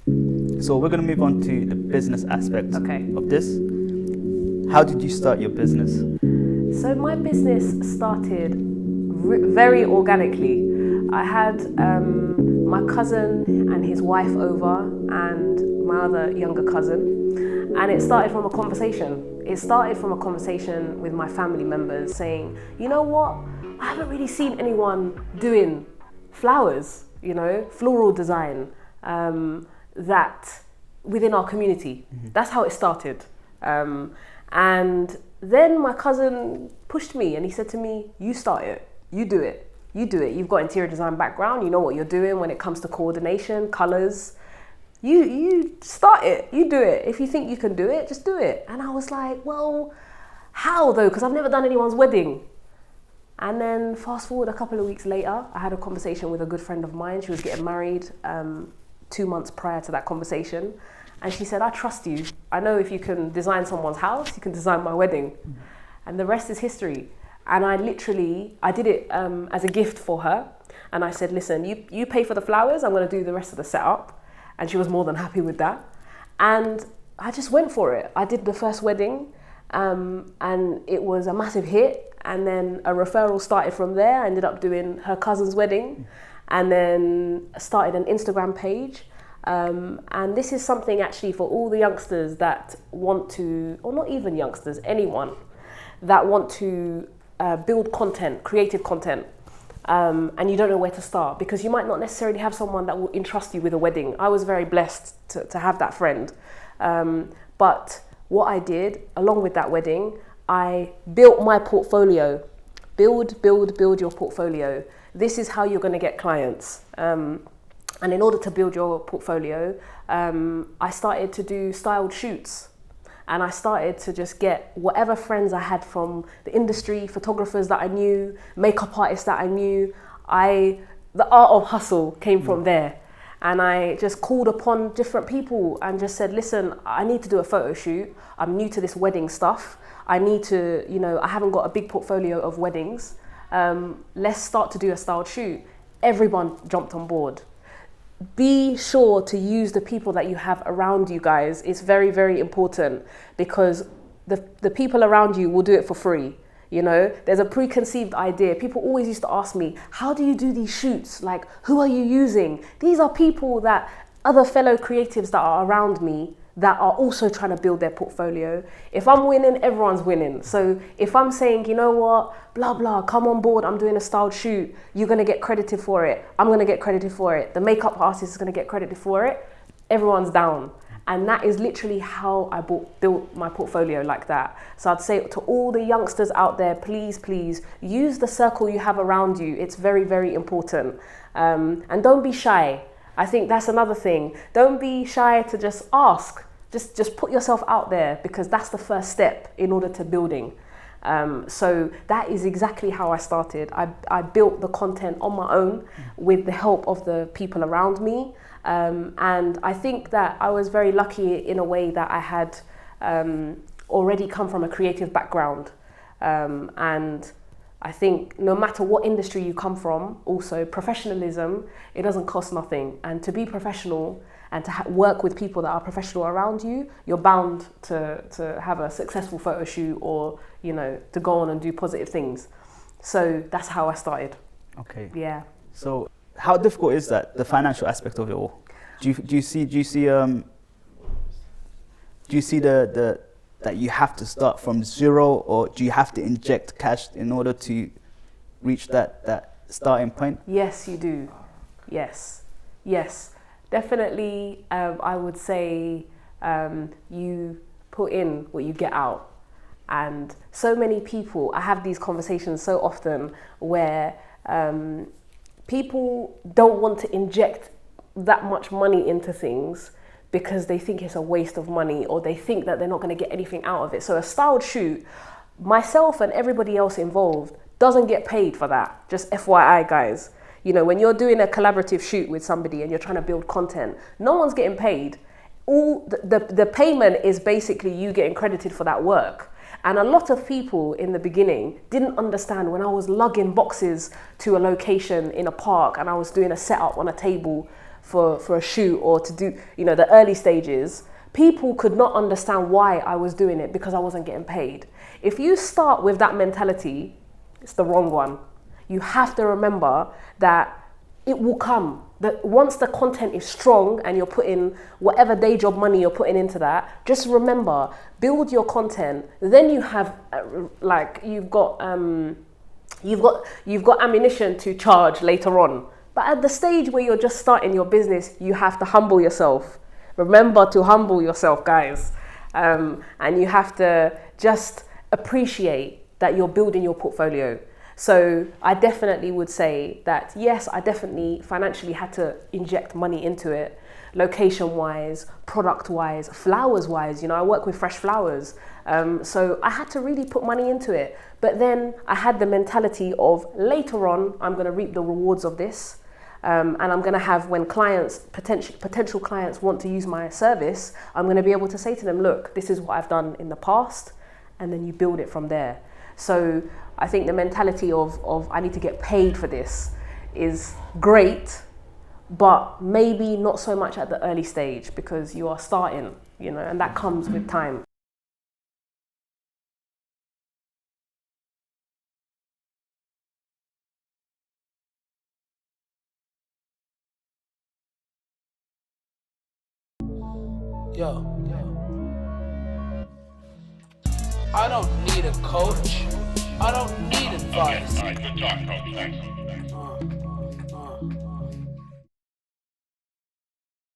So we're going to move on to the business aspect of this. How did you start your business? So my business started very organically. I had my cousin and his wife over and my other younger cousin, and it started from a conversation. It started from a conversation with my family members saying, you know what, I haven't really seen anyone doing flowers, floral design, that within our community. That's how it started. And then my cousin pushed me and he said to me, you start it, you do it. You've got interior design background, you know what you're doing when it comes to coordination, colors. You start it, you do it. If you think you can do it, just do it. And I was like, well, how though? Because I've never done anyone's wedding. And then fast forward a couple of weeks later, I had a conversation with a good friend of mine. She was getting married 2 months prior to that conversation. And she said, I trust you. I know if you can design someone's house, you can design my wedding. And the rest is history. And I did it as a gift for her. And I said, listen, you pay for the flowers, I'm gonna do the rest of the setup. And she was more than happy with that. And I just went for it. I did the first wedding and it was a massive hit. And then a referral started from there. I ended up doing her cousin's wedding and then started an Instagram page. And this is something actually for all the youngsters that want to, or not even youngsters, anyone that want to build content, creative content, and you don't know where to start because you might not necessarily have someone that will entrust you with a wedding. I was very blessed to have that friend. But what I did along with that wedding, I built my portfolio. Build your portfolio. This is how you're going to get clients. And in order to build your portfolio, I started to do styled shoots. And I started to just get whatever friends I had from the industry, photographers that I knew, makeup artists that I knew. The art of hustle came from there. And I just called upon different people and just said, listen, I need to do a photo shoot. I'm new to this wedding stuff. I need to, I haven't got a big portfolio of weddings. Let's start to do a styled shoot. Everyone jumped on board. Be sure to use the people that you have around you, guys. It's very, very important because the people around you will do it for free. There's a preconceived idea. People always used to ask me, how do you do these shoots? Like, who are you using? These are people that other fellow creatives that are around me that are also trying to build their portfolio. If I'm winning, everyone's winning. So if I'm saying, you know what, blah, blah, come on board, I'm doing a styled shoot, you're going to get credited for it. I'm going to get credited for it. The makeup artist is going to get credited for it. Everyone's down. And that is literally how I built my portfolio like that. So I'd say to all the youngsters out there, please use the circle you have around you. It's very, very important. And don't be shy. I think that's another thing. Don't be shy to just ask. Just put yourself out there because that's the first step in order to building. So that is exactly how I started. I built the content on my own with the help of the people around me. And I think that I was very lucky in a way that I had already come from a creative background. And I think no matter what industry you come from, also professionalism, it doesn't cost nothing. And to be professional and to work with people that are professional around you, you're bound to have a successful photo shoot or, to go on and do positive things. So that's how I started. Okay. Yeah. So how difficult is that, the financial aspect of it all? Do you see that you have to start from zero, or do you have to inject cash in order to reach that starting point? Yes, you do. Yes, definitely. I would say you put in what you get out. And so many people, I have these conversations so often where people don't want to inject that much money into things because they think it's a waste of money or they think that they're not going to get anything out of it. So a styled shoot, myself and everybody else involved doesn't get paid for that. Just FYI, guys. When you're doing a collaborative shoot with somebody and you're trying to build content, no one's getting paid. All the payment is basically you getting credited for that work. And a lot of people in the beginning didn't understand when I was lugging boxes to a location in a park and I was doing a setup on a table. for a shoot or to do, you know, the early stages, people could not understand why I was doing it because I wasn't getting paid. If you start with that mentality, it's the wrong one. You have to remember that it will come. That once the content is strong and you're putting whatever day job money you're putting into that, just remember, build your content. Then you have you've got ammunition to charge later on. But at the stage where you're just starting your business, you have to humble yourself. Remember to humble yourself, guys. And you have to just appreciate that you're building your portfolio. So I definitely would say that, yes, I definitely financially had to inject money into it, location-wise, product-wise, flowers-wise. You know, I work with fresh flowers. So I had to really put money into it. But then I had the mentality of later on, I'm going to reap the rewards of this. And I'm going to have, when clients, potential clients want to use my service, I'm going to be able to say to them, look, this is what I've done in the past. And then you build it from there. So I think the mentality of I need to get paid for this is great, but maybe not so much at the early stage because you are starting, you know, and that comes with time. Yo, I don't need a coach. I don't need advice. Okay, all right, good talk, coach. Thanks.